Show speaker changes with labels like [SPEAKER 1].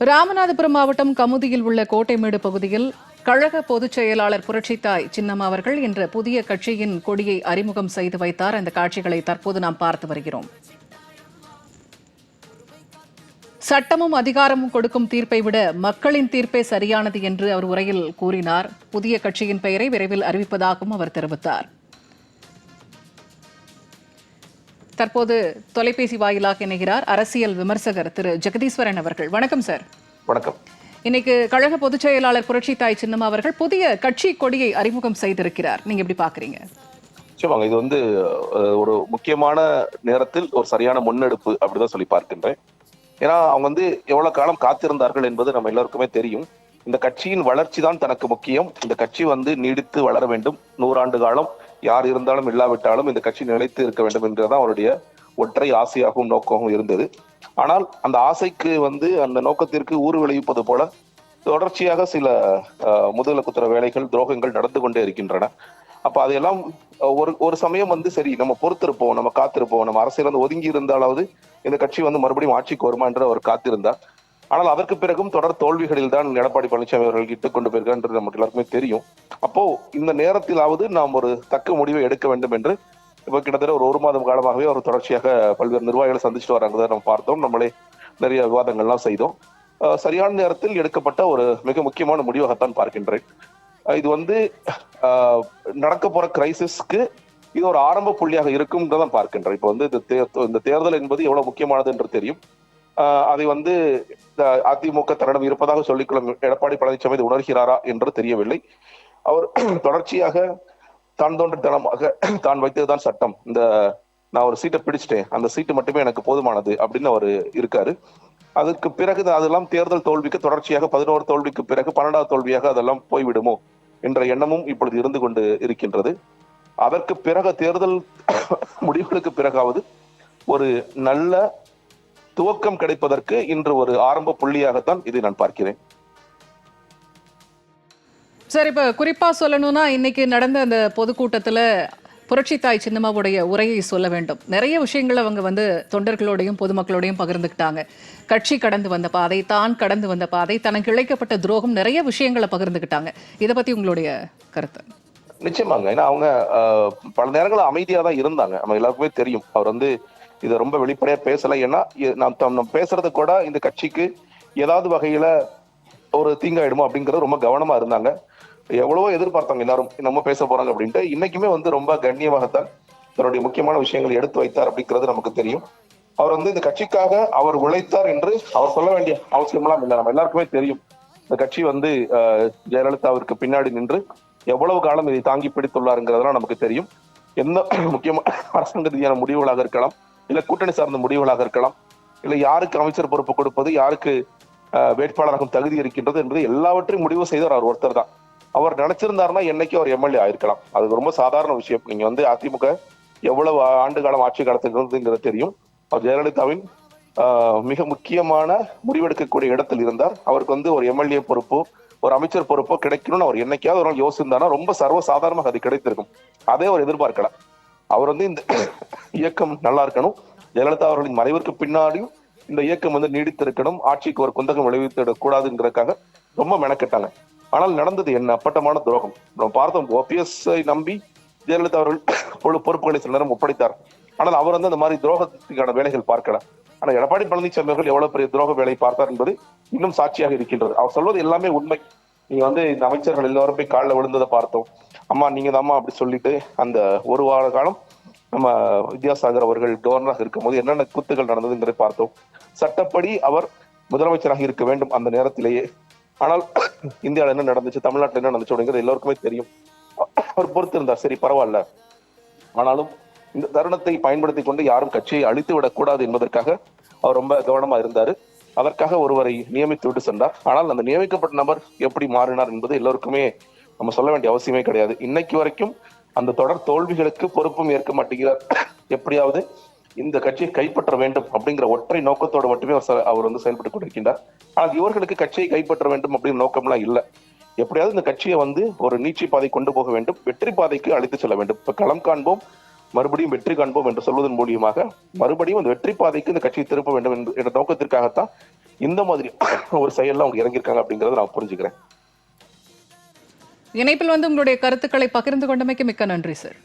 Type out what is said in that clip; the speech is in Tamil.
[SPEAKER 1] ராமநாதபுரம் மாவட்டம் கமுதியில் உள்ள கோட்டைமேடு பகுதியில் கழக பொதுச் செயலாளர் புரட்சித்தாய் சின்னம்மா அவர்கள் இன்று புதிய கட்சியின் கொடியை அறிமுகம் செய்து வைத்தார். அந்த காட்சிகளை தற்போது நாம் பார்த்து வருகிறோம். சட்டமும் அதிகாரமும் கொடுக்கும் தீர்ப்பை விட மக்களின் தீர்ப்பே சரியானது என்று அவர் உரையில் கூறினார். புதிய கட்சியின் பெயரை விரைவில் அறிவிப்பதாகவும் அவர் தெரிவித்தார். தற்போது தொலைபேசி வாயிலாக இணைகிறார் அரசியல் விமர்சகர் திரு ஜெகதீஸ்வரன் அவர்கள். வணக்கம் சார்.
[SPEAKER 2] வணக்கம்.
[SPEAKER 1] இன்னைக்கு கழக பொதுச் செயலாளர் புரட்சித்தாய் சின்னம்மா அவர்கள் புதிய கட்சி கொடியை அறிமுகம் செய்திருக்கிறார். நீங்க எப்படி பாக்குறீங்க?
[SPEAKER 2] இது ஒரு முக்கியமான நேரத்தில் ஒரு சரியான முன்னெடுப்பு அப்படிதான் சொல்லி பார்க்கின்றேன். ஏன்னா அவங்க எவ்வளவு காலம் காத்திருந்தார்கள் என்பது நம்ம எல்லாருக்குமே தெரியும். இந்த கட்சியின் வளர்ச்சி தான் தனக்கு முக்கியம். இந்த கட்சி நீடித்து வளர வேண்டும். 100 ஆண்டு காலம் யார் இருந்தாலும் இல்லாவிட்டாலும் இந்த கட்சி நிலைத்து இருக்க வேண்டும் என்றதான் அவருடைய ஒற்றை ஆசையாகவும் நோக்கமும் இருந்தது. ஆனால் அந்த ஆசைக்கு அந்த நோக்கத்திற்கு ஊறு விளைவிப்பது போல தொடர்ச்சியாக சில முதுகல குத்துற வேலைகள் துரோகங்கள் நடந்து கொண்டே இருக்கின்றன. அப்ப அதையெல்லாம் ஒரு சமயம் சரி நம்ம பொறுத்திருப்போம், நம்ம காத்திருப்போம், நம்ம அரசியல் ஒதுங்கி இருந்தாலாவது இந்த கட்சி மறுபடியும் ஆட்சிக்கு வருமா என்று அவர் காத்திருந்தார். ஆனால் அதற்கு பிறகும் தொடர் தோல்விகளில் தான் எடப்பாடி பழனிசாமி அவர்கள் இட்டுக் கொண்டு போயிருக்கார் நமக்கு எல்லாருக்குமே தெரியும். அப்போ இந்த நேரத்திலாவது நாம் ஒரு தக்க முடிவை எடுக்க வேண்டும் என்று இப்ப கிட்டத்தட்ட ஒரு மாதம் காலமாகவே அவர் தொடர்ச்சியாக பல்வேறு நிர்வாகிகளை சந்திச்சுட்டு வராங்க. நம்ம பார்த்தோம், நம்மளே நிறைய விவாதங்கள்லாம் செய்தோம். சரியான நேரத்தில் எடுக்கப்பட்ட ஒரு மிக முக்கியமான முடிவாகத்தான் பார்க்கின்றேன். இது நடக்க போற கிரைசிஸ்க்கு இது ஒரு ஆரம்ப புள்ளியாக இருக்கும் தான் பார்க்கின்றேன். இப்போ இந்த தேர்தல் என்பது எவ்வளவு முக்கியமானது என்று தெரியும். அதை அதிமுக தன்னிடம் இருப்பதாக சொல்லிக்கொள்ளும் எடப்பாடி பழனிசாமி இதை உணர்கிறாரா என்று தெரியவில்லை. அவர் தொடர்ச்சியாக தான் தோன்றித்தனமாக தான் வைத்ததுதான் சட்டம், நான் ஒரு சீட்டை பிடிச்சிட்டேன், அந்த சீட்டு மட்டுமே எனக்கு போதுமானது அப்படின்னு அவர் இருக்காரு. அதுக்கு பிறகு அதெல்லாம் தேர்தல் தோல்விக்கு தொடர்ச்சியாக 11 தோல்விக்கு பிறகு 12வது தோல்வியாக அதெல்லாம் போய்விடுமோ என்ற எண்ணமும் இப்பொழுது இருந்து கொண்டு இருக்கின்றது. அதற்கு பிறகு தேர்தல் முடிவுகளுக்கு பிறகாவது ஒரு நல்ல துவக்கம் கிடைப்பதற்கு இன்று ஒரு ஆரம்ப புள்ளியாகத்தான் இதை நான் பார்க்கிறேன்.
[SPEAKER 1] சார், இப்ப குறிப்பா சொல்லணும்னா இன்னைக்கு நடந்த அந்த பொதுக்கூட்டத்துல புரட்சித்தாய் சின்னம்மாவுடைய உரையை சொல்ல வேண்டும். நிறைய விஷயங்கள் அவங்க தொண்டர்களோடையும் பொதுமக்களோடையும் பகிர்ந்துக்கிட்டாங்க. கட்சி கடந்து வந்த பாதை, தான் கடந்து வந்த பாதை, தனக்கு இழைக்கப்பட்ட துரோகம், நிறைய விஷயங்களை பகிர்ந்துக்கிட்டாங்க. இதை பத்தி உங்களுடைய கருத்து?
[SPEAKER 2] நிச்சயமாங்க. ஏன்னா அவங்க பல நேரங்கள் அமைதியா தான் இருந்தாங்க. நம்ம எல்லாருக்குமே தெரியும். அவர் இதை ரொம்ப வெளிப்படையா பேசல. ஏன்னா நம்ம பேசுறது கூட இந்த கட்சிக்கு ஏதாவது வகையில ஒரு தீங்காயிடுமோ அப்படிங்கறது ரொம்ப கவனமா இருந்தாங்க. எவ்வளவோ எதிர்பார்த்தாங்க எல்லாரும், நம்ம பேச போறாங்க அப்படின்ட்டு. இன்னைக்குமே ரொம்ப கண்ணியமாகத்தான் தன்னுடைய முக்கியமான விஷயங்களை எடுத்து வைத்தார் அப்படிங்கிறது நமக்கு தெரியும். அவர் இந்த கட்சிக்காக அவர் உழைத்தார் என்று அவர் சொல்ல வேண்டிய அவசியம்லாம் இல்லை. நம்ம எல்லாருக்குமே தெரியும். இந்த கட்சி ஜெயலலிதாவிற்கு பின்னாடி நின்று எவ்வளவு காலம் இதை தாங்கி பிடித்துள்ளாருங்கிறதெல்லாம் நமக்கு தெரியும். எந்த முக்கியமான அரசாங்க ரீதியான முடிவுகளாக இருக்கலாம், இல்ல கூட்டணி சார்ந்த முடிவுகளாக இருக்கலாம், இல்ல யாருக்கு அமைச்சர் பொறுப்பு கொடுப்பது, யாருக்கு வேட்பாளராகும் தகுதி இருக்கின்றது என்பது எல்லாவற்றையும் முடிவு செய்தவர் அவர் ஒருத்தர் தான். அவர் நினைச்சிருந்தாருன்னா என்னைக்கு அவர் எம்எல்ஏ ஆயிருக்கலாம். அது ரொம்ப சாதாரண விஷயம். நீங்க அதிமுக எவ்வளவு ஆண்டு காலம் ஆட்சி காலத்துக்கு இருந்ததுங்கிறது தெரியும். அவர் ஜெயலலிதாவின் மிக முக்கியமான முடிவெடுக்கக்கூடிய இடத்தில் இருந்தார். அவருக்கு ஒரு எம்எல்ஏ பொறுப்போ ஒரு அமைச்சர் பொறுப்போ கிடைக்கணும்னு அவர் என்னைக்காவது ஒரு நாள் யோசிந்தானா ரொம்ப சர்வசாதாரணமாக அது கிடைத்திருக்கும். அதே அவர் எதிர்பார்க்கல. அவர் இந்த இயக்கம் நல்லா இருக்கணும், ஜெயலலிதா அவர்களின் மறைவிற்கு பின்னாடியும் இந்த இயக்கம் நீடித்திருக்கணும், ஆட்சிக்கு ஒரு குந்தகம் விளைவித்திடக் கூடாதுங்கிறதுக்காக ரொம்ப மெனக்கெட்டாங்க. ஆனால் நடந்தது என்ன? அப்பட்டமான துரோகம். நம்ம பார்த்தோம். OPS நம்பி ஜெயலலிதா அவர்கள் பொறுப்புகளை சில நேரம் ஒப்படைத்தார். ஆனால் அவர் அந்த மாதிரி துரோகத்துக்கான வேலைகள் பார்க்கல. ஆனா எடப்பாடி பழனிசாமி அவர்கள் எவ்வளவு பெரிய துரோக வேலை பார்த்தார் என்பது இன்னும் சாட்சியாக இருக்கின்றது. அவர் சொல்வது எல்லாமே உண்மை. நீங்க இந்த அமைச்சர்கள் எல்லாரும் போய் காலில் விழுந்ததை பார்த்தோம். அம்மா நீங்க தாம்மா அப்படி சொல்லிட்டு அந்த ஒரு வார காலம் நம்ம வித்யாசாகர் அவர்கள் கவர்னராக இருக்கும் போது என்னென்ன கூத்துகள் நடந்ததுங்கிறத பார்த்தோம். சட்டப்படி அவர் முதலமைச்சராக இருக்க வேண்டும் அந்த நேரத்திலேயே. ஆனால் இந்தியாவில் என்ன நடந்துச்சு, தமிழ்நாட்டில் என்ன நடந்துச்சு அப்படிங்கிறது எல்லோருக்குமே தெரியும். அவர் பொறுத்திருந்தார், சரி பரவாயில்ல. ஆனாலும் இந்த தருணத்தை பயன்படுத்தி கொண்டு யாரும் கட்சியை அழித்து விடக்கூடாது என்பதற்காக அவர் ரொம்ப கவனமா இருந்தாரு. அதற்காக ஒருவரை நியமித்து விட்டு சென்றார். ஆனால் அந்த நியமிக்கப்பட்ட நபர் எப்படி மாறினார் என்பது எல்லோருக்குமே நம்ம சொல்ல வேண்டிய அவசியமே கிடையாது. இன்னைக்கு வரைக்கும் அந்த தொடர் தோல்விகளுக்கு பொறுப்பும் ஏற்க மாட்டேங்கிறார். எப்படியாவது இந்த கட்சியை கைப்பற்ற வேண்டும் அப்படிங்கிற ஒற்றை நோக்கத்தோடு மட்டுமே அவர் செயல்பட்டுக் கொண்டிருக்கின்றார். ஆனால் இவர்களுக்கு கட்சியை கைப்பற்ற வேண்டும் அப்படிங்கிற நோக்கம்லாம் இல்லை. எப்படியாவது இந்த கட்சியை ஒரு நீட்சி பாதை கொண்டு போக வேண்டும், வெற்றி பாதைக்கு அழைத்து செல்ல வேண்டும். இப்ப களம் காண்போம், மறுபடியும் வெற்றி காண்போம் என்று சொல்வதன் மூலியமாக மறுபடியும் அந்த வெற்றி பாதைக்கு இந்த கட்சியை திருப்ப வேண்டும் என்ற நோக்கத்திற்காகத்தான் இந்த மாதிரி ஒரு செயல்ல அவங்க இறங்கியிருக்காங்க அப்படிங்கறத நான் புரிஞ்சுக்கிறேன்.
[SPEAKER 1] இணைப்பில் வந்து உங்களுடைய கருத்துக்களை பகிர்ந்து கொண்டமைக்கு மிக்க நன்றி சார்.